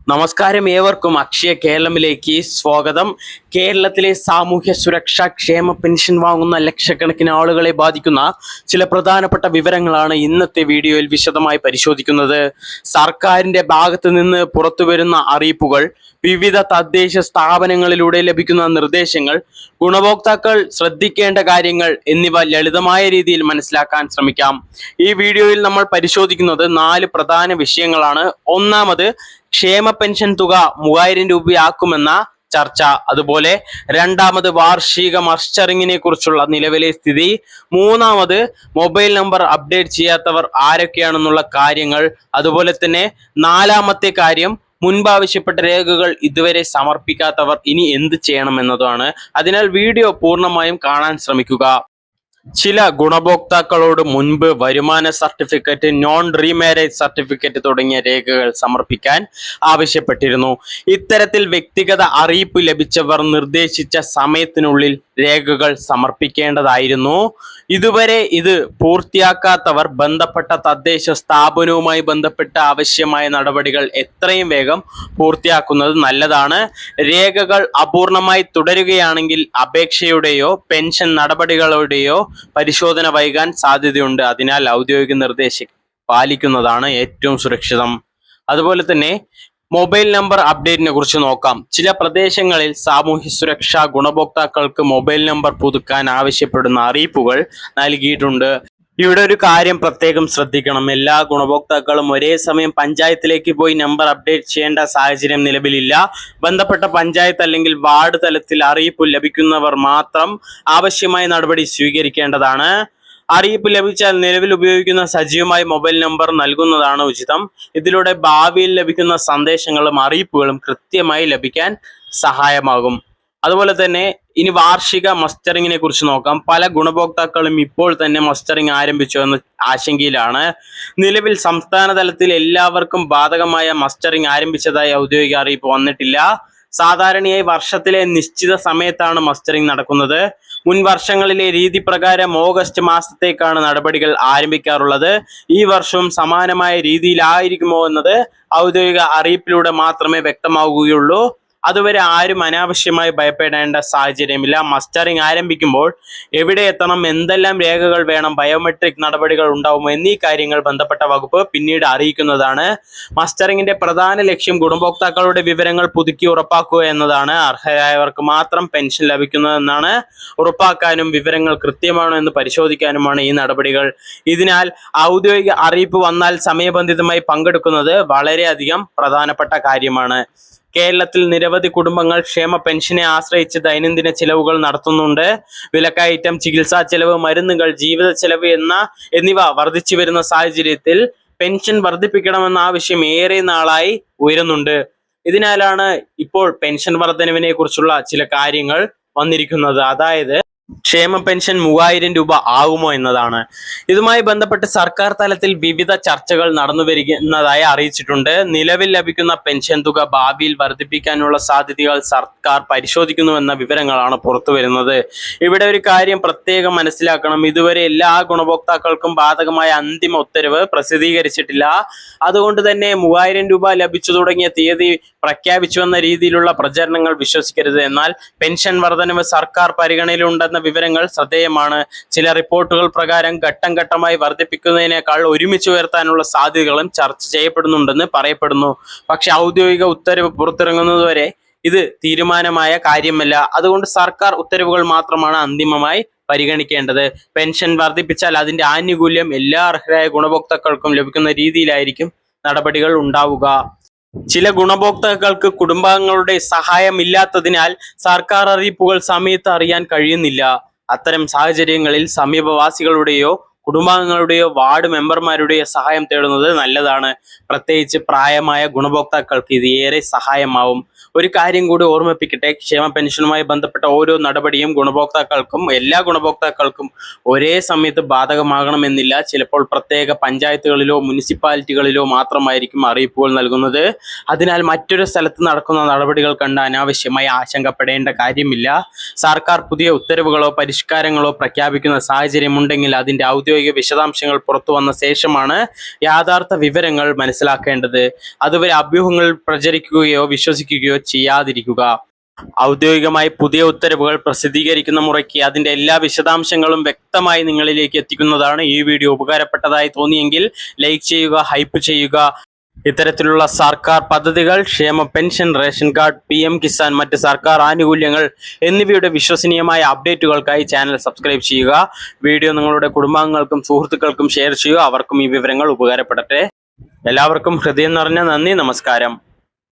നമസ്കാരം, ഏവർക്കും അക്ഷയ കേരളമിലേക്ക് സ്വാഗതം. കേരളത്തിലെ സാമൂഹ്യ സുരക്ഷാ ക്ഷേമ പെൻഷൻ വാങ്ങുന്ന ലക്ഷക്കണക്കിന് ആളുകളെ ബാധിക്കുന്ന ചില പ്രധാനപ്പെട്ട വിവരങ്ങളാണ് ഇന്നത്തെ വീഡിയോയിൽ വിശദമായി പരിശോധിക്കുന്നത്. സർക്കാരിന്റെ ഭാഗത്ത് നിന്ന് പുറത്തുവരുന്ന അറിയിപ്പുകൾ, വിവിധ തദ്ദേശ സ്ഥാപനങ്ങളിലൂടെ ലഭിക്കുന്ന നിർദ്ദേശങ്ങൾ, ഗുണഭോക്താക്കൾ ശ്രദ്ധിക്കേണ്ട കാര്യങ്ങൾ എന്നിവ ലളിതമായ രീതിയിൽ മനസ്സിലാക്കാൻ ശ്രമിക്കാം. ഈ വീഡിയോയിൽ നമ്മൾ പരിശോധിക്കുന്നത് 4 പ്രധാന വിഷയങ്ങളാണ്. ഒന്നാമത്, ക്ഷേമ പെൻഷൻ തുക 3000 രൂപയാക്കുമെന്ന ചർച്ച. അതുപോലെ രണ്ടാമത്, വാർഷിക മസ്റ്ററിങ്ങിനെ കുറിച്ചുള്ള നിലവിലെ സ്ഥിതി. മൂന്നാമത്, മൊബൈൽ നമ്പർ അപ്ഡേറ്റ് ചെയ്യാത്തവർ ആരൊക്കെയാണെന്നുള്ള കാര്യങ്ങൾ. അതുപോലെ തന്നെ നാലാമത്തെ കാര്യം, മുൻപ് ആവശ്യപ്പെട്ട രേഖകൾ ഇതുവരെ സമർപ്പിക്കാത്തവർ ഇനി എന്ത് ചെയ്യണം എന്നതാണ്. അതിനാൽ വീഡിയോ പൂർണ്ണമായും കാണാൻ ശ്രമിക്കുക. ചില ഗുണഭോക്താക്കളോട് മുൻപ് വരുമാന സർട്ടിഫിക്കറ്റ്, നോൺ റീമാരേജ് സർട്ടിഫിക്കറ്റ് തുടങ്ങിയ രേഖകൾ സമർപ്പിക്കാൻ ആവശ്യപ്പെട്ടിരുന്നു. ഇത്തരത്തിൽ വ്യക്തിഗത അറിയിപ്പ് ലഭിച്ചവർ നിർദ്ദേശിച്ച സമയത്തിനുള്ളിൽ രേഖകൾ സമർപ്പിക്കേണ്ടതായിരുന്നു. ഇതുവരെ ഇത് പൂർത്തിയാക്കാത്തവർ ബന്ധപ്പെട്ട തദ്ദേശ സ്ഥാപനവുമായി ബന്ധപ്പെട്ട ആവശ്യമായ നടപടികൾ എത്രയും വേഗം പൂർത്തിയാക്കുന്നത് നല്ലതാണ്. രേഖകൾ അപൂർണമായി തുടരുകയാണെങ്കിൽ അപേക്ഷയുടെയോ പെൻഷൻ നടപടികളുടെയോ പരിശോധന വൈകാൻ സാധ്യതയുണ്ട്. അതിനാൽ ഔദ്യോഗിക നിർദ്ദേശം പാലിക്കുന്നതാണ് ഏറ്റവും സുരക്ഷിതം. അതുപോലെ തന്നെ മൊബൈൽ നമ്പർ അപ്ഡേറ്റിനെ കുറിച്ച് നോക്കാം. ചില പ്രദേശങ്ങളിൽ സാമൂഹ്യ സുരക്ഷാ ഗുണഭോക്താക്കൾക്ക് മൊബൈൽ നമ്പർ പുതുക്കാൻ ആവശ്യപ്പെടുന്ന അറിയിപ്പുകൾ നൽകിയിട്ടുണ്ട്. ഇവിടെ ഒരു കാര്യം പ്രത്യേകം ശ്രദ്ധിക്കണം. എല്ലാ ഗുണഭോക്താക്കളും ഒരേ സമയം പഞ്ചായത്തിലേക്ക് പോയി നമ്പർ അപ്ഡേറ്റ് ചെയ്യേണ്ട സാഹചര്യം നിലവിലില്ല. ബന്ധപ്പെട്ട പഞ്ചായത്ത് അല്ലെങ്കിൽ വാർഡ് തലത്തിൽ അറിയിപ്പ് ലഭിക്കുന്നവർ മാത്രം ആവശ്യമായ നടപടി സ്വീകരിക്കേണ്ടതാണ്. അറിയിപ്പ് ലഭിച്ചാൽ നിലവിൽ ഉപയോഗിക്കുന്ന സജീവമായ മൊബൈൽ നമ്പർ നൽകുന്നതാണ് ഉചിതം. ഇതിലൂടെ ഭാവിയിൽ ലഭിക്കുന്ന സന്ദേശങ്ങളും അറിയിപ്പുകളും കൃത്യമായി ലഭിക്കാൻ സഹായമാകും. അതുപോലെ തന്നെ ഇനി വാർഷിക മസ്റ്ററിങ്ങിനെ കുറിച്ച് നോക്കാം. പല ഗുണഭോക്താക്കളും ഇപ്പോൾ തന്നെ മസ്റ്ററിങ് ആരംഭിച്ചു എന്ന ആശങ്കയിലാണ്. നിലവിൽ സംസ്ഥാന തലത്തിൽ എല്ലാവർക്കും ബാധകമായ മസ്റ്ററിങ് ആരംഭിച്ചതായി ഔദ്യോഗിക അറിയിപ്പ് വന്നിട്ടില്ല. സാധാരണയായി വർഷത്തിലെ നിശ്ചിത സമയത്താണ് മസ്റ്ററിങ് നടക്കുന്നത്. മുൻ വർഷങ്ങളിലെ രീതി പ്രകാരം ഓഗസ്റ്റ് മാസത്തേക്കാണ് നടപടികൾ ആരംഭിക്കാറുള്ളത്. ഈ വർഷവും സമാനമായ രീതിയിലായിരിക്കുമോ എന്നത് ഔദ്യോഗിക അറിയിപ്പിലൂടെ മാത്രമേ വ്യക്തമാവുകയുള്ളൂ. അതുവരെ ആരും അനാവശ്യമായി ഭയപ്പെടേണ്ട സാഹചര്യമില്ല. മസ്റ്ററിങ് ആരംഭിക്കുമ്പോൾ എവിടെ എത്തണം, എന്തെല്ലാം രേഖകൾ വേണം, ബയോമെട്രിക് നടപടികൾ ഉണ്ടാവുമോ എന്നീ കാര്യങ്ങൾ ബന്ധപ്പെട്ട വകുപ്പ് പിന്നീട് അറിയിക്കുന്നതാണ്. മസ്റ്ററിങ്ങിന്റെ പ്രധാന ലക്ഷ്യം ഗുണഭോക്താക്കളുടെ വിവരങ്ങൾ പുതുക്കി ഉറപ്പാക്കുക എന്നതാണ്. അർഹരായവർക്ക് മാത്രം പെൻഷൻ ലഭിക്കുന്നതെന്നാണ് ഉറപ്പാക്കാനും വിവരങ്ങൾ കൃത്യമാണോ എന്ന് പരിശോധിക്കാനുമാണ് ഈ നടപടികൾ. ഇതിനാൽ ഔദ്യോഗിക അറിയിപ്പ് വന്നാൽ സമയബന്ധിതമായി പങ്കെടുക്കുന്നത് വളരെയധികം പ്രധാനപ്പെട്ട കാര്യമാണ്. കേരളത്തിൽ നിരവധി കുടുംബങ്ങൾ ക്ഷേമ പെൻഷനെ ആശ്രയിച്ച് ദൈനംദിന ചെലവുകൾ നടത്തുന്നുണ്ട്. വിലക്കയറ്റം, ചികിത്സാ ചെലവ്, മരുന്നുകൾ, ജീവിത ചെലവ് എന്നിവ വർദ്ധിച്ചു വരുന്ന സാഹചര്യത്തിൽ പെൻഷൻ വർദ്ധിപ്പിക്കണമെന്ന ആവശ്യം ഏറെ നാളായി ഉയരുന്നുണ്ട്. ഇതിനാലാണ് ഇപ്പോൾ പെൻഷൻ വർധനവിനെ കുറിച്ചുള്ള ചില കാര്യങ്ങൾ വന്നിരിക്കുന്നത്. അതായത് ക്ഷേമ പെൻഷൻ 3000 രൂപ ആകുമോ എന്നതാണ്. ഇതുമായി ബന്ധപ്പെട്ട് സർക്കാർ തലത്തിൽ വിവിധ ചർച്ചകൾ നടന്നു വരുന്നതായി അറിയിച്ചിട്ടുണ്ട്. നിലവിൽ ലഭിക്കുന്ന പെൻഷൻ തുക ഭാവിയിൽ വർദ്ധിപ്പിക്കാനുള്ള സാധ്യതകൾ സർക്കാർ പരിശോധിക്കുന്നുവെന്ന വിവരങ്ങളാണ് പുറത്തു വരുന്നത്. ഇവിടെ ഒരു കാര്യം പ്രത്യേകം മനസ്സിലാക്കണം. ഇതുവരെ എല്ലാ ഗുണഭോക്താക്കൾക്കും ബാധകമായ അന്തിമ ഉത്തരവ് പ്രസിദ്ധീകരിച്ചിട്ടില്ല. അതുകൊണ്ട് തന്നെ 3000 രൂപ ലഭിച്ചു തുടങ്ങിയ തീയതി പ്രഖ്യാപിച്ചുവെന്ന രീതിയിലുള്ള പ്രചരണങ്ങൾ വിശ്വസിക്കരുത്. എന്നാൽ പെൻഷൻ വർധനവ് സർക്കാർ പരിഗണനയിലുണ്ടെന്ന വിവരങ്ങൾ ശ്രദ്ധേയമാണ്. ചില റിപ്പോർട്ടുകൾ പ്രകാരം ഘട്ടം ഘട്ടമായി വർദ്ധിപ്പിക്കുന്നതിനേക്കാൾ ഒരുമിച്ച് ഉയർത്താനുള്ള സാധ്യതകളും ചർച്ച ചെയ്യപ്പെടുന്നുണ്ടെന്ന് പറയപ്പെടുന്നു. പക്ഷെ ഔദ്യോഗിക ഉത്തരവ് പുറത്തിറങ്ങുന്നതുവരെ ഇത് തീരുമാനമായ കാര്യമല്ല. അതുകൊണ്ട് സർക്കാർ ഉത്തരവുകൾ മാത്രമാണ് അന്തിമമായി പരിഗണിക്കേണ്ടത്. പെൻഷൻ വർദ്ധിപ്പിച്ചാൽ അതിന്റെ ആനുകൂല്യം എല്ലാ അർഹരായ ഗുണഭോക്താക്കൾക്കും ലഭിക്കുന്ന രീതിയിലായിരിക്കും നടപടികൾ ഉണ്ടാവുക. ചില ഗുണഭോക്താക്കൾക്ക് കുടുംബാംഗങ്ങളുടെ സഹായം ഇല്ലാത്തതിനാൽ സർക്കാർ അറിയിപ്പുകൾ സമയത്ത് അറിയാൻ കഴിയുന്നില്ല. അത്തരം സാഹചര്യങ്ങളിൽ സമീപവാസികളുടെയോ കുടുംബാംഗങ്ങളുടെയോ വാർഡ് മെമ്പർമാരുടെയോ സഹായം തേടുന്നത് നല്ലതാണ്. പ്രത്യേകിച്ച് പ്രായമായ ഗുണഭോക്താക്കൾക്ക് ഇത് ഏറെ സഹായമാവും. ഒരു കാര്യം കൂടി ഓർമ്മിപ്പിക്കട്ടെ, ക്ഷേമ പെൻഷനുമായി ബന്ധപ്പെട്ട ഓരോ നടപടിയും എല്ലാ ഗുണഭോക്താക്കൾക്കും ഒരേ സമയത്ത് ബാധകമാകണമെന്നില്ല. ചിലപ്പോൾ പ്രത്യേക പഞ്ചായത്തുകളിലോ മുനിസിപ്പാലിറ്റികളിലോ മാത്രമായിരിക്കും അറിയിപ്പുകൾ നൽകുന്നത്. അതിനാൽ മറ്റൊരു സ്ഥലത്ത് നടക്കുന്ന നടപടികൾ കണ്ട് അനാവശ്യമായി ആശങ്കപ്പെടേണ്ട കാര്യമില്ല. സർക്കാർ പുതിയ ഉത്തരവുകളോ പരിഷ്കാരങ്ങളോ പ്രഖ്യാപിക്കുന്ന സാഹചര്യമുണ്ടെങ്കിൽ അതിന്റെ ഔദ്യോഗിക ഔദ്യോഗിക വിശദാംശങ്ങൾ പുറത്തു വന്ന ശേഷമാണ് യാഥാർത്ഥ വിവരങ്ങൾ മനസ്സിലാക്കേണ്ടത്. അതുവരെ അഭ്യൂഹങ്ങൾ പ്രചരിക്കുകയോ വിശ്വസിക്കുകയോ ചെയ്യാതിരിക്കുക. ഔദ്യോഗികമായി പുതിയ ഉത്തരവുകൾ പ്രസിദ്ധീകരിക്കുന്ന മുറയ്ക്ക് അതിന്റെ എല്ലാ വിശദാംശങ്ങളും വ്യക്തമായി നിങ്ങളിലേക്ക് എത്തിക്കുന്നതാണ്. ഈ വീഡിയോ ഉപകാരപ്പെട്ടതായി തോന്നിയെങ്കിൽ ലൈക്ക് ചെയ്യുക, ഹൈപ്പ് ചെയ്യുക. ഇത്തരത്തിലുള്ള സർക്കാർ പദ്ധതികൾ, ക്ഷേമ pension, ration card, PM Kisan, മറ്റ് സർക്കാർ ആനുകൂല്യങ്ങൾ എന്നിവയുടെ വിശ്വസനീയമായ അപ്ഡേറ്റുകൾക്കായി ചാനൽ സബ്സ്ക്രൈബ് ചെയ്യുക. വീഡിയോ നിങ്ങളുടെ കുടുംബാംഗങ്ങൾക്കും സുഹൃത്തുക്കൾക്കും ഷെയർ ചെയ്യുക. അവർക്കും ഈ വിവരങ്ങൾ ഉപകാരപ്പെടട്ടെ. എല്ലാവർക്കും ഹൃദയം നിറഞ്ഞ നന്ദി. നമസ്കാരം.